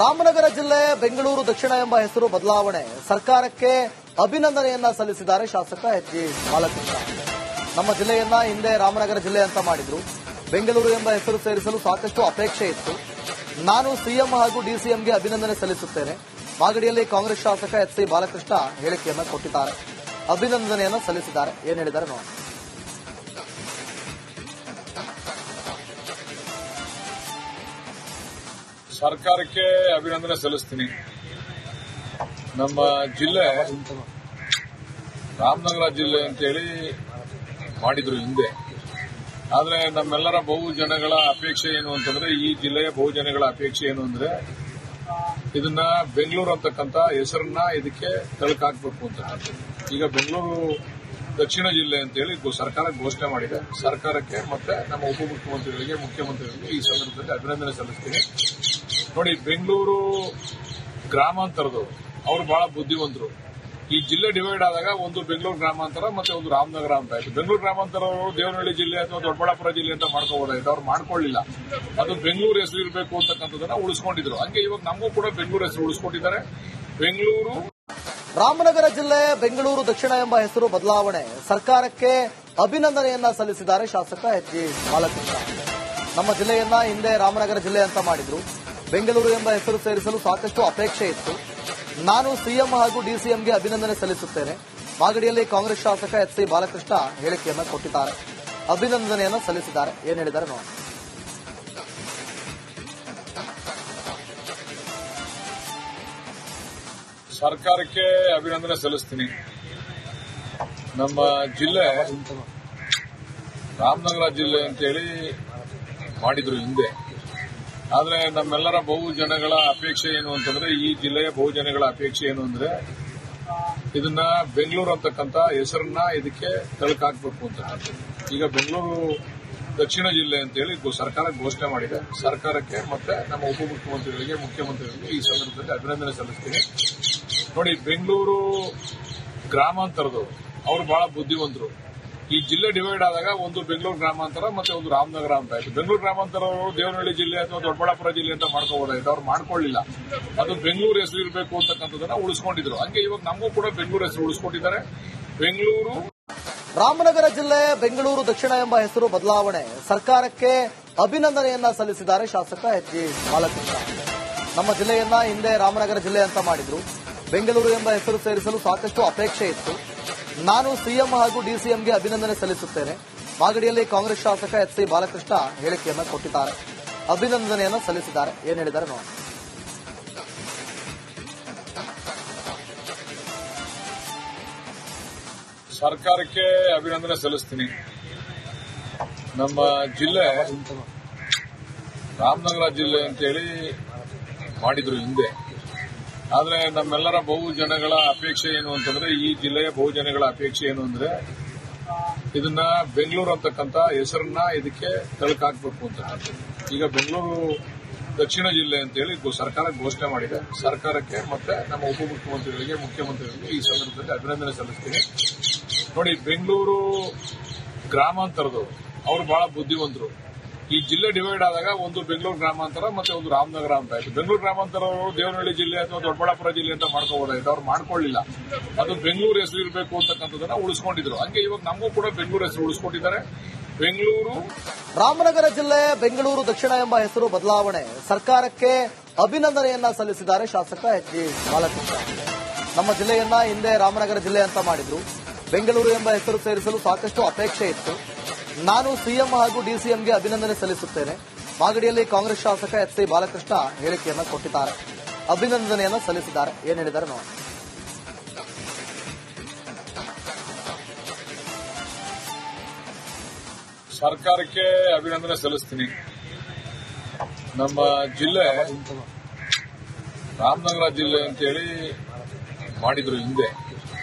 ರಾಮನಗರ ಜಿಲ್ಲೆ ಬೆಂಗಳೂರು ದಕ್ಷಿಣ ಎಂಬ ಹೆಸರು ಬದಲಾವಣೆ ಸರ್ಕಾರಕ್ಕೆ ಅಭಿನಂದನೆಯನ್ನ ಸಲ್ಲಿಸಿದ್ದಾರೆ ಶಾಸಕ ಎಚ್.ಜಿ. ಬಾಲಕೃಷ್ಣ. ನಮ್ಮ ಜಿಲ್ಲೆಯನ್ನ ಹಿಂದೆ ರಾಮನಗರ ಜಿಲ್ಲೆ ಅಂತ ಮಾಡಿದ್ರು. ಬೆಂಗಳೂರು ಎಂಬ ಹೆಸರು ಸೇರಿಸಲು ಸಾಕಷ್ಟು ಅಪೇಕ್ಷೆ ಇತ್ತು. ನಾನು ಸಿಎಂ ಹಾಗೂ ಡಿಸಿಎಂಗೆ ಅಭಿನಂದನೆ ಸಲ್ಲಿಸುತ್ತೇನೆ. ಮಾಗಡಿಯಲ್ಲಿ ಕಾಂಗ್ರೆಸ್ ಶಾಸಕ ಎಚ್.ಸಿ. ಬಾಲಕೃಷ್ಣ ಹೇಳಿಕೆಯನ್ನ ಕೊಟ್ಟಿದ್ದಾರೆ. ಅಭಿನಂದನೆಯನ್ನ ಸಲ್ಲಿಸಿದ್ದಾರೆ. ಏನ್ ಹೇಳಿದ್ದಾರೆ ನೋಡಿ. ಸರ್ಕಾರಕ್ಕೆ ಅಭಿನಂದನೆ ಸಲ್ಲಿಸ್ತೀನಿ. ನಮ್ಮ ಜಿಲ್ಲೆ ರಾಮನಗರ ಜಿಲ್ಲೆ ಅಂತೇಳಿ ಮಾಡಿದ್ರು ಹಿಂದೆ. ಆದ್ರೆ ನಮ್ಮೆಲ್ಲರ ಬಹುಜನಗಳ ಅಪೇಕ್ಷೆ ಏನು ಅಂತಂದ್ರೆ, ಈ ಜಿಲ್ಲೆಯ ಬಹುಜನಗಳ ಅಪೇಕ್ಷೆ ಏನು ಅಂದ್ರೆ, ಇದನ್ನ ಬೆಂಗಳೂರು ಅಂತಕ್ಕಂಥ ಹೆಸರನ್ನ ಇದಕ್ಕೆ ತಳಕಾಕ್ಬೇಕು ಅಂತ. ಈಗ ಬೆಂಗಳೂರು ದಕ್ಷಿಣ ಜಿಲ್ಲೆ ಅಂತೇಳಿ ಸರ್ಕಾರ ಘೋಷಣೆ ಮಾಡಿದೆ. ಸರ್ಕಾರಕ್ಕೆ ಮತ್ತೆ ನಮ್ಮ ಉಪಮುಖ್ಯಮಂತ್ರಿಗಳಿಗೆ, ಮುಖ್ಯಮಂತ್ರಿಗಳಿಗೆ ಈ ಸಂದರ್ಭದಲ್ಲಿ ಅಭಿನಂದನೆ ಸಲ್ಲಿಸ್ತೀನಿ. ನೋಡಿ, ಬೆಂಗಳೂರು ಗ್ರಾಮಾಂತರದವರು ಅವರು ಬಹಳ ಬುದ್ಧಿವಂತರು. ಈ ಜಿಲ್ಲೆ ಡಿವೈಡ್ ಆದಾಗ ಒಂದು ಬೆಂಗಳೂರು ಗ್ರಾಮಾಂತರ ಮತ್ತೆ ಒಂದು ರಾಮನಗರ ಅಂತ ಆಯ್ತು. ಬೆಂಗಳೂರು ಗ್ರಾಮಾಂತರವರು ದೇವನಹಳ್ಳಿ ಜಿಲ್ಲೆ ಅಥವಾ ದೊಡ್ಡಬಳ್ಳಾಪುರ ಜಿಲ್ಲೆ ಅಂತ ಮಾಡ್ಕೋಬಹುದಾಯ್ತು. ಅವ್ರು ಮಾಡ್ಕೊಳ್ಳಿಲ್ಲ. ಅದು ಬೆಂಗಳೂರು ಹೆಸರು ಇರಬೇಕು ಅಂತಕ್ಕಂಥದನ್ನ ಉಳಿಸ್ಕೊಂಡಿದ್ರು. ಹಂಗೆ ಇವಾಗ ನಮಗೂ ಕೂಡ ಬೆಂಗಳೂರು ಹೆಸರು ಉಳಿಸ್ಕೊಟ್ಟಿದ್ದಾರೆ. ಬೆಂಗಳೂರು ರಾಮನಗರ ಜಿಲ್ಲೆ ಬೆಂಗಳೂರು ದಕ್ಷಿಣ ಎಂಬ ಹೆಸರು ಬದಲಾವಣೆ ಸರ್ಕಾರಕ್ಕೆ ಅಭಿನಂದನೆಯನ್ನ ಸಲ್ಲಿಸಿದ್ದಾರೆ ಶಾಸಕ ಎಚ್.ಜಿ. ಬಾಲಕೃಷ್ಣ. ನಮ್ಮ ಜಿಲ್ಲೆಯನ್ನ ಹಿಂದೆ ರಾಮನಗರ ಜಿಲ್ಲೆ ಅಂತ ಮಾಡಿದ್ರು. ಬೆಂಗಳೂರು ಎಂಬ ಹೆಸರು ಸೇರಿಸಲು ಸಾಕಷ್ಟು ಅಪೇಕ್ಷೆ ಇತ್ತು. ನಾನು ಸಿಎಂ ಹಾಗೂ ಡಿಸಿಎಂಗೆ ಅಭಿನಂದನೆ ಸಲ್ಲಿಸುತ್ತೇನೆ. ಮಾಗಡಿಯಲ್ಲಿ ಕಾಂಗ್ರೆಸ್ ಶಾಸಕ ಎಚ್.ಸಿ. ಬಾಲಕೃಷ್ಣ ಹೇಳಿಕೆಯನ್ನ ಕೊಟ್ಟಿದ್ದಾರೆ. ಅಭಿನಂದನೆಯನ್ನ ಸಲ್ಲಿಸಿದ್ದಾರೆ. ಏನ್ ಹೇಳಿದ್ದಾರೆ ನೋಡಿ. ಸರ್ಕಾರಕ್ಕೆ ಅಭಿನಂದನೆ ಸಲ್ಲಿಸ್ತೀನಿ. ನಮ್ಮ ಜಿಲ್ಲೆ ರಾಮನಗರ ಜಿಲ್ಲೆ ಅಂತೇಳಿ ಮಾಡಿದ್ರು ಹಿಂದೆ. ಆದ್ರೆ ನಮ್ಮೆಲ್ಲರ ಬಹುಜನಗಳ ಅಪೇಕ್ಷೆ ಏನು ಅಂತಂದ್ರೆ, ಈ ಜಿಲ್ಲೆಯ ಬಹುಜನಗಳ ಅಪೇಕ್ಷೆ ಏನು ಅಂದ್ರೆ, ಇದನ್ನ ಬೆಂಗಳೂರು ಅಂತಕ್ಕಂಥ ಹೆಸರನ್ನ ಇದಕ್ಕೆ ತಳಕಾಕ್ಬೇಕು ಅಂತ. ಈಗ ಬೆಂಗಳೂರು ದಕ್ಷಿಣ ಜಿಲ್ಲೆ ಅಂತೇಳಿ ಸರ್ಕಾರ ಘೋಷಣೆ ಮಾಡಿದೆ. ಸರ್ಕಾರಕ್ಕೆ ಮತ್ತೆ ನಮ್ಮ ಉಪಮುಖ್ಯಮಂತ್ರಿಗಳಿಗೆ, ಮುಖ್ಯಮಂತ್ರಿಗಳಿಗೆ ಈ ಸಂದರ್ಭದಲ್ಲಿ ಅಭಿನಂದನೆ ಸಲ್ಲಿಸ್ತೀನಿ. ನೋಡಿ, ಬೆಂಗಳೂರು ಗ್ರಾಮಾಂತರದವರು ಅವರು ಬಹಳ ಬುದ್ಧಿವಂತರು. ಈ ಜಿಲ್ಲೆ ಡಿವೈಡ್ ಆದಾಗ ಒಂದು ಬೆಂಗಳೂರು ಗ್ರಾಮಾಂತರ ಮತ್ತೆ ಒಂದು ರಾಮನಗರ ಅಂತ ಆಯ್ತು. ಬೆಂಗಳೂರು ಗ್ರಾಮಾಂತರವರು ದೇವನಹಳ್ಳಿ ಜಿಲ್ಲೆ ಅಥವಾ ದೊಡ್ಡಬಳ್ಳಾಪುರ ಜಿಲ್ಲೆ ಅಂತ ಮಾಡ್ಕೋಬಹುದಾಯ್ತು. ಅವ್ರು ಮಾಡ್ಕೊಳ್ಳಿಲ್ಲ. ಅದು ಬೆಂಗಳೂರು ಹೆಸರು ಇರಬೇಕು ಅಂತಕ್ಕಂಥದನ್ನ ಉಳಿಸ್ಕೊಂಡಿದ್ರು. ಹಂಗೆ ಇವಾಗ ನಮಗೂ ಕೂಡ ಬೆಂಗಳೂರು ಹೆಸರು ಉಳಿಸ್ಕೊಟ್ಟಿದ್ದಾರೆ. ಬೆಂಗಳೂರು ರಾಮನಗರ ಜಿಲ್ಲೆ ಬೆಂಗಳೂರು ದಕ್ಷಿಣ ಎಂಬ ಹೆಸರು ಬದಲಾವಣೆ ಸರ್ಕಾರಕ್ಕೆ ಅಭಿನಂದನೆಯನ್ನ ಸಲ್ಲಿಸಿದ್ದಾರೆ ಶಾಸಕ ಎಚ್.ಜಿ. ಬಾಲಕೃಷ್ಣ. ನಮ್ಮ ಜಿಲ್ಲೆಯನ್ನ ಹಿಂದೆ ರಾಮನಗರ ಜಿಲ್ಲೆ ಅಂತ ಮಾಡಿದ್ರು. ಬೆಂಗಳೂರು ಎಂಬ ಹೆಸರು ಸೇರಿಸಲು ಸಾಕಷ್ಟು ಅಪೇಕ್ಷೆ ಇತ್ತು. ನಾನು ಸಿಎಂ ಹಾಗೂ ಡಿಸಿಎಂಗೆ ಅಭಿನಂದನೆ ಸಲ್ಲಿಸುತ್ತೇನೆ. ಮಾಗಡಿಯಲ್ಲಿ ಕಾಂಗ್ರೆಸ್ ಶಾಸಕ ಎಚ್.ಸಿ. ಬಾಲಕೃಷ್ಣ ಹೇಳಿಕೆಯನ್ನ ಕೊಟ್ಟಿದ್ದಾರೆ. ಅಭಿನಂದನೆಯನ್ನ ಸಲ್ಲಿಸಿದ್ದಾರೆ. ಏನ್ ಹೇಳಿದ್ದಾರೆ ನೋಡಿ. ಸರ್ಕಾರಕ್ಕೆ ಅಭಿನಂದನೆ ಸಲ್ಲಿಸ್ತೀನಿ. ನಮ್ಮ ಜಿಲ್ಲೆ ರಾಮನಗರ ಜಿಲ್ಲೆ ಅಂತೇಳಿ ಮಾಡಿದ್ರು ಹಿಂದೆ. ಆದ್ರೆ ನಮ್ಮೆಲ್ಲರ ಬಹುಜನಗಳ ಅಪೇಕ್ಷೆ ಏನು ಅಂತಂದ್ರೆ, ಈ ಜಿಲ್ಲೆಯ ಬಹುಜನಗಳ ಅಪೇಕ್ಷೆ ಏನು ಅಂದ್ರೆ, ಇದನ್ನ ಬೆಂಗಳೂರು ಅಂತಕ್ಕಂಥ ಹೆಸರನ್ನ ಇದಕ್ಕೆ ತಳಕಾಕ್ಬೇಕು ಅಂತ. ಈಗ ಬೆಂಗಳೂರು ದಕ್ಷಿಣ ಜಿಲ್ಲೆ ಅಂತೇಳಿ ಸರ್ಕಾರ ಘೋಷಣೆ ಮಾಡಿದೆ. ಸರ್ಕಾರಕ್ಕೆ ಮತ್ತೆ ನಮ್ಮ ಉಪಮುಖ್ಯಮಂತ್ರಿಗಳಿಗೆ, ಮುಖ್ಯಮಂತ್ರಿಗಳಿಗೆ ಈ ಸಂದರ್ಭದಲ್ಲಿ ಅಭಿನಂದನೆ ಸಲ್ಲಿಸ್ತೀನಿ. ನೋಡಿ, ಬೆಂಗಳೂರು ಗ್ರಾಮಾಂತರದವರು ಅವರು ಬಹಳ ಬುದ್ಧಿವಂತರು. ಈ ಜಿಲ್ಲೆ ಡಿವೈಡ್ ಆದಾಗ ಒಂದು ಬೆಂಗಳೂರು ಗ್ರಾಮಾಂತರ ಮತ್ತೆ ಒಂದು ರಾಮನಗರ ಅಂತ ಆಯ್ತು. ಬೆಂಗಳೂರು ಗ್ರಾಮಾಂತರವರು ದೇವನಹಳ್ಳಿ ಜಿಲ್ಲೆ ಅಥವಾ ದೊಡ್ಡಬಳ್ಳಾಪುರ ಜಿಲ್ಲೆ ಅಂತ ಮಾಡ್ಕೋಬಹುದಾಯ್ತು. ಅವ್ರು ಮಾಡ್ಕೊಳ್ಳಿಲ್ಲ. ಅದು ಬೆಂಗಳೂರು ಹೆಸರು ಇರಬೇಕು ಅಂತಕ್ಕಂಥದನ್ನ ಉಳಿಸ್ಕೊಂಡಿದ್ರು. ಹಂಗೆ ಇವಾಗ ನಮಗೂ ಕೂಡ ಬೆಂಗಳೂರು ಹೆಸರು ಉಳಿಸ್ಕೊಟ್ಟಿದ್ದಾರೆ. ಬೆಂಗಳೂರು ರಾಮನಗರ ಜಿಲ್ಲೆ ಬೆಂಗಳೂರು ದಕ್ಷಿಣ ಎಂಬ ಹೆಸರು ಬದಲಾವಣೆ ಸರ್ಕಾರಕ್ಕೆ ಅಭಿನಂದನೆಯನ್ನ ಸಲ್ಲಿಸಿದ್ದಾರೆ ಶಾಸಕ ಎಚ್.ಜಿ. ಬಾಲಕೃಷ್ಣ. ನಮ್ಮ ಜಿಲ್ಲೆಯನ್ನ ಹಿಂದೆ ರಾಮನಗರ ಜಿಲ್ಲೆ ಅಂತ ಮಾಡಿದ್ರು. ಬೆಂಗಳೂರು ಎಂಬ ಹೆಸರು ಸೇರಿಸಲು ಸಾಕಷ್ಟು ಅಪೇಕ್ಷೆ ಇತ್ತು. ನಾನು ಸಿಎಂ ಹಾಗೂ ಡಿಸಿಎಂಗೆ ಅಭಿನಂದನೆ ಸಲ್ಲಿಸುತ್ತೇನೆ. ಮಾಗಡಿಯಲ್ಲಿ ಕಾಂಗ್ರೆಸ್ ಶಾಸಕ ಎಚ್.ಸಿ. ಬಾಲಕೃಷ್ಣ ಹೇಳಿಕೆಯನ್ನ ಕೊಟ್ಟಿದ್ದಾರೆ. ಅಭಿನಂದನೆಯನ್ನ ಸಲ್ಲಿಸಿದ್ದಾರೆ. ಏನ್ ಹೇಳಿದ್ದಾರೆ ನೋಡಿ. ಸರ್ಕಾರಕ್ಕೆ ಅಭಿನಂದನೆ ಸಲ್ಲಿಸ್ತೀನಿ. ನಮ್ಮ ಜಿಲ್ಲೆ ರಾಮನಗರ ಜಿಲ್ಲೆ ಅಂತೇಳಿ ಮಾಡಿದ್ರು ಹಿಂದೆ.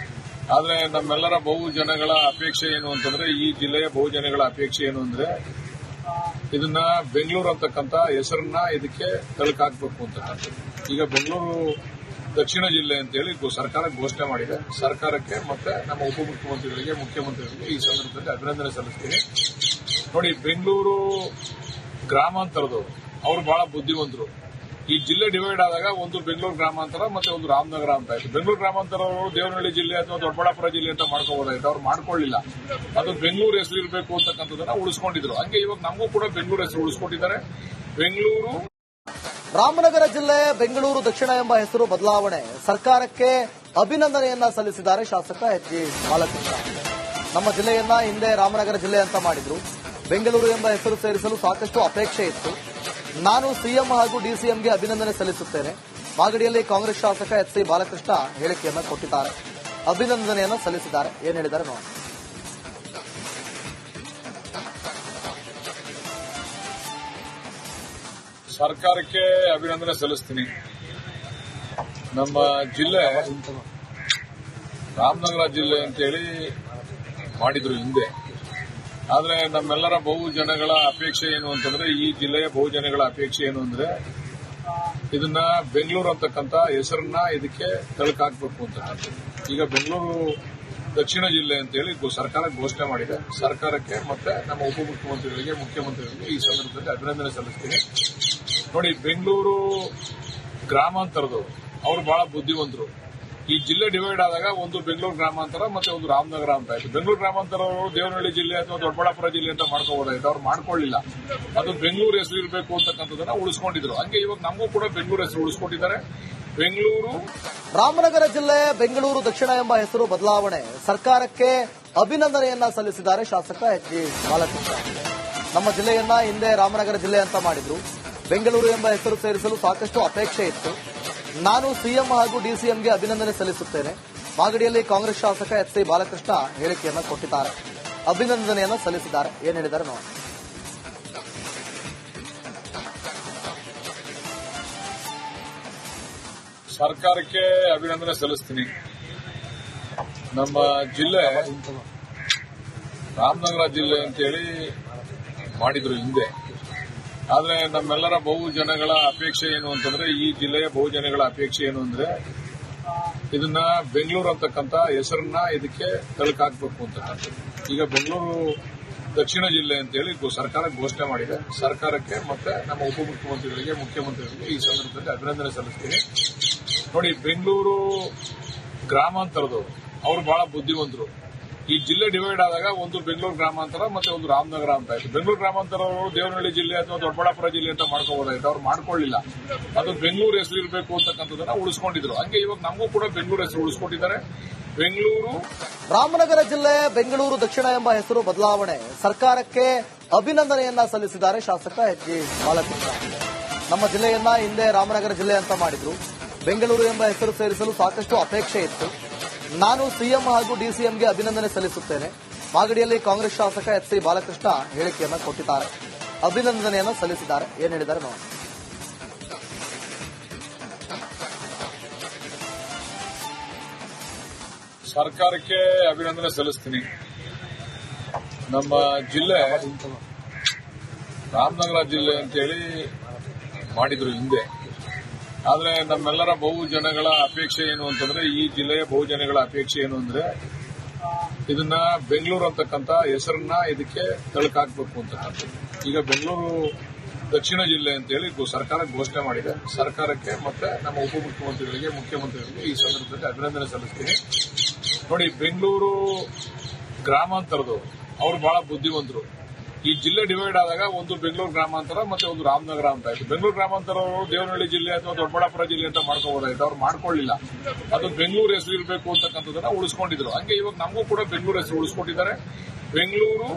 ಆದ್ರೆ ನಮ್ಮೆಲ್ಲರ ಬಹುಜನಗಳ ಅಪೇಕ್ಷೆ ಏನು ಅಂತಂದ್ರೆ, ಈ ಜಿಲ್ಲೆಯ ಬಹುಜನಗಳ ಅಪೇಕ್ಷೆ ಏನು ಅಂದ್ರೆ, ಇದನ್ನ ಬೆಂಗಳೂರು ಅಂತಕ್ಕಂಥ ಹೆಸರನ್ನ ಇದಕ್ಕೆ ತಳಕಾಕ್ಬೇಕು ಅಂತ. ಈಗ ಬೆಂಗಳೂರು ದಕ್ಷಿಣ ಜಿಲ್ಲೆ ಅಂತೇಳಿ ಸರ್ಕಾರ ಘೋಷಣೆ ಮಾಡಿದೆ. ಸರ್ಕಾರಕ್ಕೆ ಮತ್ತೆ ನಮ್ಮ ಉಪಮುಖ್ಯಮಂತ್ರಿಗಳಿಗೆ, ಮುಖ್ಯಮಂತ್ರಿಗಳಿಗೆ ಈ ಸಂದರ್ಭದಲ್ಲಿ ಅಭಿನಂದನೆ ಸಲ್ಲಿಸ್ತೀನಿ. ನೋಡಿ, ಬೆಂಗಳೂರು ಗ್ರಾಮಾಂತರದವರು ಅವರು ಬಹಳ ಬುದ್ಧಿವಂತರು. ಈ ಜಿಲ್ಲೆ ಡಿವೈಡ್ ಆದಾಗ ಒಂದು ಬೆಂಗಳೂರು ಗ್ರಾಮಾಂತರ ಮತ್ತೆ ಒಂದು ರಾಮನಗರ ಅಂತ ಆಯ್ತು. ಬೆಂಗಳೂರು ಗ್ರಾಮಾಂತರ ದೇವನಹಳ್ಳಿ ಜಿಲ್ಲೆ ಅಥವಾ ದೊಡ್ಡಬಳ್ಳಾಪುರ ಜಿಲ್ಲೆ ಅಂತ ಮಾಡ್ಕೋಬಹುದಾಯ್ತು. ಅವ್ರು ಮಾಡ್ಕೊಳ್ಳಿಲ್ಲ. ಅದು ಬೆಂಗಳೂರು ಹೆಸರು ಇರಬೇಕು ಅಂತಕ್ಕಂಥದ್ದನ್ನ ಉಳಿಸ್ಕೊಂಡಿದ್ರು. ಹಂಗೆ ಇವಾಗ ನಮಗೂ ಕೂಡ ಬೆಂಗಳೂರು ಹೆಸರು ಉಳಿಸ್ಕೊಟ್ಟಿದ್ದಾರೆ. ಬೆಂಗಳೂರು ರಾಮನಗರ ಜಿಲ್ಲೆ ಬೆಂಗಳೂರು ದಕ್ಷಿಣ ಎಂಬ ಹೆಸರು ಬದಲಾವಣೆ ಸರ್ಕಾರಕ್ಕೆ ಅಭಿನಂದನೆಯನ್ನ ಸಲ್ಲಿಸಿದ್ದಾರೆ ಶಾಸಕ ಎಚ್ ಜಿ ಬಾಲಕೃಷ್ಣ. ನಮ್ಮ ಜಿಲ್ಲೆಯನ್ನ ಹಿಂದೆ ರಾಮನಗರ ಜಿಲ್ಲೆ ಅಂತ ಮಾಡಿದ್ರು. ಬೆಂಗಳೂರು ಎಂಬ ಹೆಸರು ಸೇರಿಸಲು ಸಾಕಷ್ಟು ಅಪೇಕ್ಷೆ ಇತ್ತು. ನಾನು ಸಿಎಂ ಹಾಗೂ ಡಿಸಿಎಂಗೆ ಅಭಿನಂದನೆ ಸಲ್ಲಿಸುತ್ತೇನೆ. ಮಾಗಡಿಯಲ್ಲಿ ಕಾಂಗ್ರೆಸ್ ಶಾಸಕ ಎಚ್ ಸಿ ಬಾಲಕೃಷ್ಣ ಹೇಳಿಕೆಯನ್ನು ಕೊಟ್ಟಿದ್ದಾರೆ. ಅಭಿನಂದನೆಯನ್ನು ಸಲ್ಲಿಸಿದ್ದಾರೆ. ಏನ್ ಹೇಳಿದ್ದಾರೆ ನೋಡಿ. ಸರ್ಕಾರಕ್ಕೆ ಅಭಿನಂದನೆ ಸಲ್ಲಿಸ್ತೀನಿ. ನಮ್ಮ ಜಿಲ್ಲೆ ರಾಮನಗರ ಜಿಲ್ಲೆ ಅಂತೇಳಿ ಮಾಡಿದ್ರು ಹಿಂದೆ. ಆದ್ರೆ ನಮ್ಮೆಲ್ಲರ ಬಹುಜನಗಳ ಅಪೇಕ್ಷೆ ಏನು ಅಂತಂದ್ರೆ, ಈ ಜಿಲ್ಲೆಯ ಬಹುಜನಗಳ ಅಪೇಕ್ಷೆ ಏನು ಅಂದ್ರೆ, ಇದನ್ನ ಬೆಂಗಳೂರು ಅಂತಕ್ಕಂಥ ಹೆಸರನ್ನ ಇದಕ್ಕೆ ತಳಕಾಕ್ಬೇಕು ಅಂತ. ಈಗ ಬೆಂಗಳೂರು ದಕ್ಷಿಣ ಜಿಲ್ಲೆ ಅಂತೇಳಿ ಸರ್ಕಾರ ಘೋಷಣೆ ಮಾಡಿದೆ. ಸರ್ಕಾರಕ್ಕೆ ಮತ್ತೆ ನಮ್ಮ ಉಪಮುಖ್ಯಮಂತ್ರಿಗಳಿಗೆ, ಮುಖ್ಯಮಂತ್ರಿಗಳಿಗೆ ಈ ಸಂದರ್ಭದಲ್ಲಿ ಅಭಿನಂದನೆ ಸಲ್ಲಿಸ್ತೀನಿ. ನೋಡಿ, ಬೆಂಗಳೂರು ಗ್ರಾಮಾಂತರದವರು ಅವರು ಬಹಳ ಬುದ್ಧಿವಂತರು. ಈ ಜಿಲ್ಲೆ ಡಿವೈಡ್ ಆದಾಗ ಒಂದು ಬೆಂಗಳೂರು ಗ್ರಾಮಾಂತರ ಮತ್ತೆ ಒಂದು ರಾಮನಗರ ಅಂತ ಆಯ್ತು. ಬೆಂಗಳೂರು ಗ್ರಾಮಾಂತರ ದೇವನಹಳ್ಳಿ ಜಿಲ್ಲೆ ಅಥವಾ ದೊಡ್ಡಬಳ್ಳಾಪುರ ಜಿಲ್ಲೆ ಅಂತ ಮಾಡ್ಕೋಬಹುದಾಯ್ತು. ಅವ್ರು ಮಾಡ್ಕೊಳ್ಳಿಲ್ಲ. ಅದು ಬೆಂಗಳೂರು ಹೆಸರು ಇರಬೇಕು ಅಂತಕ್ಕಂಥದ್ದನ್ನ ಉಳಿಸ್ಕೊಂಡಿದ್ರು. ಹಂಗೆ ಇವಾಗ ನಮಗೂ ಕೂಡ ಬೆಂಗಳೂರು ಹೆಸರು ಉಳಿಸ್ಕೊಟ್ಟಿದ್ದಾರೆ. ಬೆಂಗಳೂರು ರಾಮನಗರ ಜಿಲ್ಲೆ ಬೆಂಗಳೂರು ದಕ್ಷಿಣ ಎಂಬ ಹೆಸರು ಬದಲಾವಣೆ ಸರ್ಕಾರಕ್ಕೆ ಅಭಿನಂದನೆಯನ್ನ ಸಲ್ಲಿಸಿದ್ದಾರೆ ಶಾಸಕ ಎಚ್ ಜಿ ಬಾಲಕೃಷ್ಣ. ನಮ್ಮ ಜಿಲ್ಲೆಯನ್ನ ಹಿಂದೆ ರಾಮನಗರ ಜಿಲ್ಲೆ ಅಂತ ಮಾಡಿದ್ರು. ಬೆಂಗಳೂರು ಎಂಬ ಹೆಸರು ಸೇರಿಸಲು ಸಾಕಷ್ಟು ಅಪೇಕ್ಷೆ ಇತ್ತು. ನಾನು ಸಿಎಂ ಹಾಗೂ ಡಿಸಿಎಂಗೆ ಅಭಿನಂದನೆ ಸಲ್ಲಿಸುತ್ತೇನೆ. ಮಾಗಡಿಯಲ್ಲಿ ಕಾಂಗ್ರೆಸ್ ಶಾಸಕ ಎಚ್ ಸಿ ಬಾಲಕೃಷ್ಣ ಹೇಳಿಕೆಯನ್ನು ಕೊಟ್ಟಿದ್ದಾರೆ. ಅಭಿನಂದನೆಯನ್ನು ಸಲ್ಲಿಸಿದ್ದಾರೆ. ಏನ್ ಹೇಳಿದ್ದಾರೆ ನೋಡಿ. ಸರ್ಕಾರಕ್ಕೆ ಅಭಿನಂದನೆ ಸಲ್ಲಿಸ್ತೀನಿ. ನಮ್ಮ ಜಿಲ್ಲೆ ರಾಮನಗರ ಜಿಲ್ಲೆ ಅಂತೇಳಿ ಮಾಡಿದ್ರು ಹಿಂದೆ. ಆದ್ರೆ ನಮ್ಮೆಲ್ಲರ ಬಹುಜನಗಳ ಅಪೇಕ್ಷೆ ಏನು ಅಂತಂದ್ರೆ, ಈ ಜಿಲ್ಲೆಯ ಬಹುಜನಗಳ ಅಪೇಕ್ಷೆ ಏನು ಅಂದ್ರೆ, ಇದನ್ನ ಬೆಂಗಳೂರು ಅಂತಕ್ಕಂಥ ಹೆಸರನ್ನ ಇದಕ್ಕೆ ತಳಕಾಕ್ಬೇಕು ಅಂತ. ಈಗ ಬೆಂಗಳೂರು ದಕ್ಷಿಣ ಜಿಲ್ಲೆ ಅಂತೇಳಿ ಸರ್ಕಾರ ಘೋಷಣೆ ಮಾಡಿದೆ. ಸರ್ಕಾರಕ್ಕೆ ಮತ್ತೆ ನಮ್ಮ ಉಪಮುಖ್ಯಮಂತ್ರಿಗಳಿಗೆ, ಮುಖ್ಯಮಂತ್ರಿಗಳಿಗೆ ಈ ಸಂದರ್ಭದಲ್ಲಿ ಅಭಿನಂದನೆ ಸಲ್ಲಿಸ್ತೀನಿ. ನೋಡಿ, ಬೆಂಗಳೂರು ಗ್ರಾಮಾಂತರದವರು ಅವರು ಬಹಳ ಬುದ್ಧಿವಂತರು. ಈ ಜಿಲ್ಲೆ ಡಿವೈಡ್ ಆದಾಗ ಒಂದು ಬೆಂಗಳೂರು ಗ್ರಾಮಾಂತರ ಮತ್ತೆ ಒಂದು ರಾಮನಗರ ಅಂತ ಆಯ್ತು. ಬೆಂಗಳೂರು ಗ್ರಾಮಾಂತರ ದೇವನಹಳ್ಳಿ ಜಿಲ್ಲೆ ಅಥವಾ ದೊಡ್ಡಬಳ್ಳಾಪುರ ಜಿಲ್ಲೆ ಅಂತ ಮಾಡ್ಕೋಬಹುದಾಯ್ತು. ಅವ್ರು ಮಾಡ್ಕೊಳ್ಳಿಲ್ಲ. ಅದು ಬೆಂಗಳೂರು ಹೆಸರು ಇರಬೇಕು ಅಂತಕ್ಕಂಥದ್ದನ್ನ ಉಳಿಸ್ಕೊಂಡಿದ್ರು. ಹಂಗೆ ಇವಾಗ ನಮಗೂ ಕೂಡ ಬೆಂಗಳೂರು ಹೆಸರು ಉಳಿಸ್ಕೊಟ್ಟಿದ್ದಾರೆ. ಬೆಂಗಳೂರು ರಾಮನಗರ ಜಿಲ್ಲೆ ಬೆಂಗಳೂರು ದಕ್ಷಿಣ ಎಂಬ ಹೆಸರು ಬದಲಾವಣೆ ಸರ್ಕಾರಕ್ಕೆ ಅಭಿನಂದನೆಯನ್ನ ಸಲ್ಲಿಸಿದ್ದಾರೆ ಶಾಸಕ ಎಚ್ ಜಿ ಬಾಲಕೃಷ್ಣ. ನಮ್ಮ ಜಿಲ್ಲೆಯನ್ನ ಹಿಂದೆ ರಾಮನಗರ ಜಿಲ್ಲೆ ಅಂತ ಮಾಡಿದ್ರು. ಬೆಂಗಳೂರು ಎಂಬ ಹೆಸರು ಸೇರಿಸಲು ಸಾಕಷ್ಟು ಅಪೇಕ್ಷೆ ಇತ್ತು. ನಾನು ಸಿಎಂ ಹಾಗೂ ಡಿಸಿಎಂಗೆ ಅಭಿನಂದನೆ ಸಲ್ಲಿಸುತ್ತೇನೆ. ಮಾಗಡಿಯಲ್ಲಿ ಕಾಂಗ್ರೆಸ್ ಶಾಸಕ ಎಚ್ ಸಿ ಬಾಲಕೃಷ್ಣ ಹೇಳಿಕೆಯನ್ನು ಕೊಟ್ಟಿದ್ದಾರೆ. ಅಭಿನಂದನೆಯನ್ನು ಸಲ್ಲಿಸಿದ್ದಾರೆ. ಏನ್ ಹೇಳಿದ್ದಾರೆ ನೋಡಿ. ಸರ್ಕಾರಕ್ಕೆ ಅಭಿನಂದನೆ ಸಲ್ಲಿಸ್ತೀನಿ. ನಮ್ಮ ಜಿಲ್ಲೆ ರಾಮನಗರ ಜಿಲ್ಲೆ ಅಂತೇಳಿ ಮಾಡಿದ್ರು ಹಿಂದೆ. ಆದ್ರೆ ನಮ್ಮೆಲ್ಲರ ಬಹುಜನಗಳ ಅಪೇಕ್ಷೆ ಏನು ಅಂತಂದ್ರೆ, ಈ ಜಿಲ್ಲೆಯ ಬಹುಜನಗಳ ಅಪೇಕ್ಷೆ ಏನು ಅಂದ್ರೆ, ಇದನ್ನ ಬೆಂಗಳೂರು ಅಂತಕ್ಕಂಥ ಹೆಸರನ್ನ ಇದಕ್ಕೆ ತಳಕಾಕ್ಬೇಕು ಅಂತ. ಈಗ ಬೆಂಗಳೂರು ದಕ್ಷಿಣ ಜಿಲ್ಲೆ ಅಂತೇಳಿ ಸರ್ಕಾರ ಘೋಷಣೆ ಮಾಡಿದೆ. ಸರ್ಕಾರಕ್ಕೆ ಮತ್ತೆ ನಮ್ಮ ಉಪಮುಖ್ಯಮಂತ್ರಿಗಳಿಗೆ, ಮುಖ್ಯಮಂತ್ರಿಗಳಿಗೆ ಈ ಸಂದರ್ಭದಲ್ಲಿ ಅಭಿನಂದನೆ ಸಲ್ಲಿಸ್ತೀನಿ. ನೋಡಿ, ಬೆಂಗಳೂರು ಗ್ರಾಮಾಂತರದವರು ಅವರು ಬಹಳ ಬುದ್ಧಿವಂತರು. ಈ ಜಿಲ್ಲೆ ಡಿವೈಡ್ ಆದಾಗ ಒಂದು ಬೆಂಗಳೂರು ಗ್ರಾಮಾಂತರ ಮತ್ತೆ ಒಂದು ರಾಮನಗರ ಅಂತ ಆಯ್ತು. ಬೆಂಗಳೂರು ಗ್ರಾಮಾಂತರ ದೇವನಹಳ್ಳಿ ಜಿಲ್ಲೆ ಅಥವಾ ದೊಡ್ಡಬಳ್ಳಾಪುರ ಜಿಲ್ಲೆ ಅಂತ ಮಾಡ್ಕೋಬಹುದಾಯ್ತು. ಅವ್ರು ಮಾಡ್ಕೊಳ್ಳಿಲ್ಲ. ಅದು ಬೆಂಗಳೂರು ಹೆಸರು ಇರಬೇಕು ಅಂತಕ್ಕಂಥದ್ದನ್ನ ಉಳಿಸ್ಕೊಂಡಿದ್ರು. ಹಂಗೆ ಇವಾಗ ನಮಗೂ ಕೂಡ ಬೆಂಗಳೂರು ಹೆಸರು ಉಳಿಸ್ಕೊಟ್ಟಿದ್ದಾರೆ. ಬೆಂಗಳೂರು